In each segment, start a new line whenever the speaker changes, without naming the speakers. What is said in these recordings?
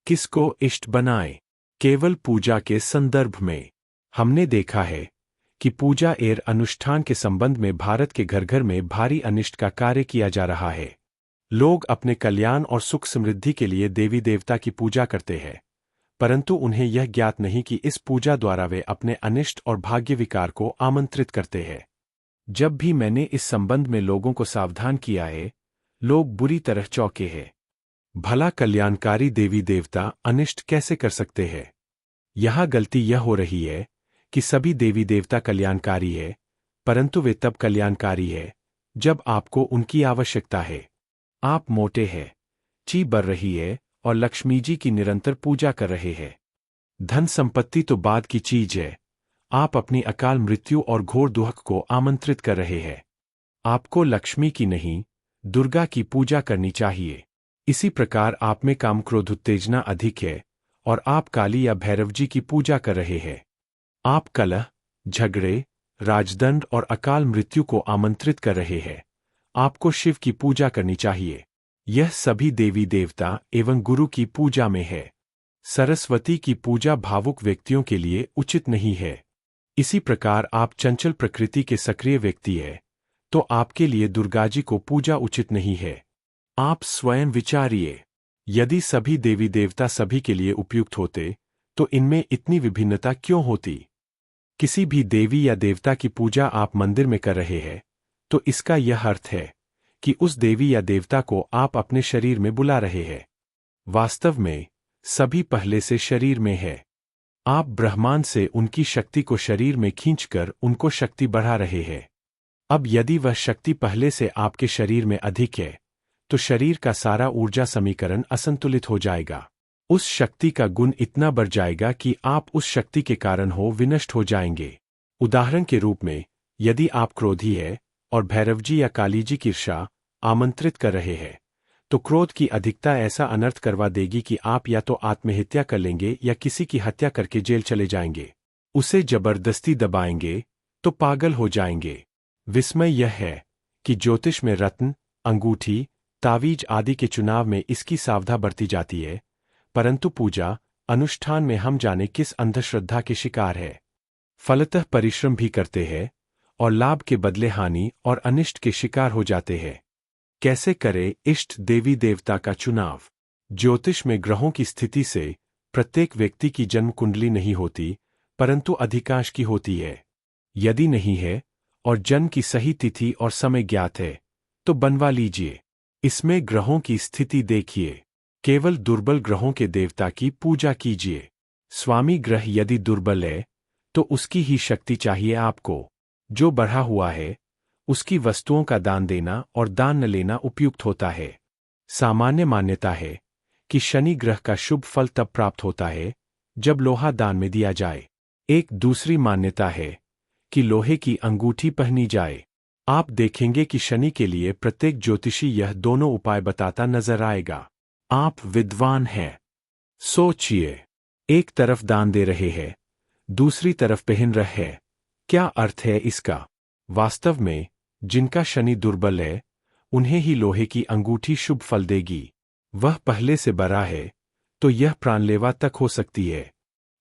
किसको इष्ट बनाएं? केवल पूजा के संदर्भ में हमने देखा है कि पूजा एवं अनुष्ठान के संबंध में भारत के घर घर में भारी अनिष्ट का कार्य किया जा रहा है। लोग अपने कल्याण और सुख समृद्धि के लिए देवी देवता की पूजा करते हैं, परंतु उन्हें यह ज्ञात नहीं कि इस पूजा द्वारा वे अपने अनिष्ट और भाग्य विकार को आमंत्रित करते हैं। जब भी मैंने इस संबंध में लोगों को सावधान किया है, लोग बुरी तरह चौंके हैं। भला कल्याणकारी देवी देवता अनिष्ट कैसे कर सकते हैं? यह गलती यह हो रही है कि सभी देवी देवता कल्याणकारी है, परंतु वे तब कल्याणकारी है जब आपको उनकी आवश्यकता है। आप मोटे हैं, ची बढ़ रही है और लक्ष्मी जी की निरंतर पूजा कर रहे हैं। धन संपत्ति तो बाद की चीज है, आप अपनी अकाल मृत्यु और घोर दुख को आमंत्रित कर रहे हैं। आपको लक्ष्मी की नहीं, दुर्गा की पूजा करनी चाहिए। इसी प्रकार आप में काम क्रोध उत्तेजना अधिक है और आप काली या भैरव जी की पूजा कर रहे हैं। आप कलह, झगड़े, राजदंड और अकाल मृत्यु को आमंत्रित कर रहे हैं। आपको शिव की पूजा करनी चाहिए। यह सभी देवी देवता एवं गुरु की पूजा में है। सरस्वती की पूजा भावुक व्यक्तियों के लिए उचित नहीं है। इसी प्रकार आप चंचल प्रकृति के सक्रिय व्यक्ति हैं, तो आपके लिए दुर्गा जी को पूजा उचित नहीं है। आप स्वयं विचारिए, यदि सभी देवी देवता सभी के लिए उपयुक्त होते तो इनमें इतनी विभिन्नता क्यों होती? किसी भी देवी या देवता की पूजा आप मंदिर में कर रहे हैं तो इसका यह अर्थ है कि उस देवी या देवता को आप अपने शरीर में बुला रहे हैं। वास्तव में सभी पहले से शरीर में है। आप ब्रह्मांड से उनकी शक्ति को शरीर में खींचकर उनको शक्ति बढ़ा रहे हैं। अब यदि वह शक्ति पहले से आपके शरीर में अधिक है तो शरीर का सारा ऊर्जा समीकरण असंतुलित हो जाएगा। उस शक्ति का गुण इतना बढ़ जाएगा कि आप उस शक्ति के कारण हो विनष्ट हो जाएंगे। उदाहरण के रूप में, यदि आप क्रोधी है और भैरव जी या काली जी की ईर्ष्या आमंत्रित कर रहे हैं, तो क्रोध की अधिकता ऐसा अनर्थ करवा देगी कि आप या तो आत्महत्या कर लेंगे या किसी की हत्या करके जेल चले जाएंगे। उसे जबरदस्ती दबाएंगे तो पागल हो जाएंगे। विस्मय यह है कि ज्योतिष में रत्न, अंगूठी, तावीज आदि के चुनाव में इसकी सावधानी बरती जाती है, परंतु पूजा अनुष्ठान में हम जाने किस अंधश्रद्धा के शिकार है। फलतः परिश्रम भी करते हैं और लाभ के बदले हानि और अनिष्ट के शिकार हो जाते हैं। कैसे करें इष्ट देवी देवता का चुनाव? ज्योतिष में ग्रहों की स्थिति से प्रत्येक व्यक्ति की जन्म कुंडली नहीं होती, परंतु अधिकांश की होती है। यदि नहीं है और जन्म की सही तिथि और समय ज्ञात है तो बनवा लीजिए। इसमें ग्रहों की स्थिति देखिए। केवल दुर्बल ग्रहों के देवता की पूजा कीजिए। स्वामी ग्रह यदि दुर्बल है तो उसकी ही शक्ति चाहिए आपको। जो बढ़ा हुआ है उसकी वस्तुओं का दान देना और दान न लेना उपयुक्त होता है। सामान्य मान्यता है कि शनि ग्रह का शुभ फल तब प्राप्त होता है जब लोहा दान में दिया जाए। एक दूसरी मान्यता है कि लोहे की अंगूठी पहनी जाए। आप देखेंगे कि शनि के लिए प्रत्येक ज्योतिषी यह दोनों उपाय बताता नजर आएगा। आप विद्वान हैं, सोचिए, एक तरफ दान दे रहे हैं, दूसरी तरफ पहन रहे हैं। क्या अर्थ है इसका? वास्तव में जिनका शनि दुर्बल है उन्हें ही लोहे की अंगूठी शुभ फल देगी। वह पहले से बड़ा है तो यह प्राणलेवा तक हो सकती है।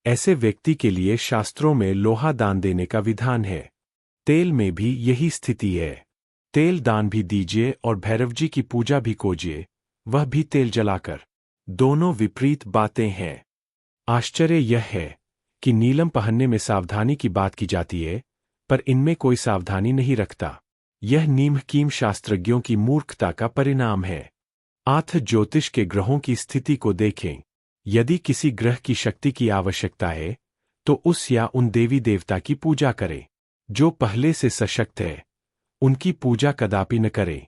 ऐसे व्यक्ति के लिए शास्त्रों में लोहा दान देने का विधान है। तेल में भी यही स्थिति है। तेल दान भी दीजिए और भैरव जी की पूजा भी कीजिए, वह भी तेल जलाकर। दोनों विपरीत बातें हैं। आश्चर्य यह है कि नीलम पहनने में सावधानी की बात की जाती है, पर इनमें कोई सावधानी नहीं रखता। यह नीम कीम शास्त्रज्ञों की मूर्खता का परिणाम है। आथ ज्योतिष के ग्रहों की स्थिति को देखें। यदि किसी ग्रह की शक्ति की आवश्यकता है तो उस या उन देवी देवता की पूजा करें। जो पहले से सशक्त है उनकी पूजा कदापि न करें।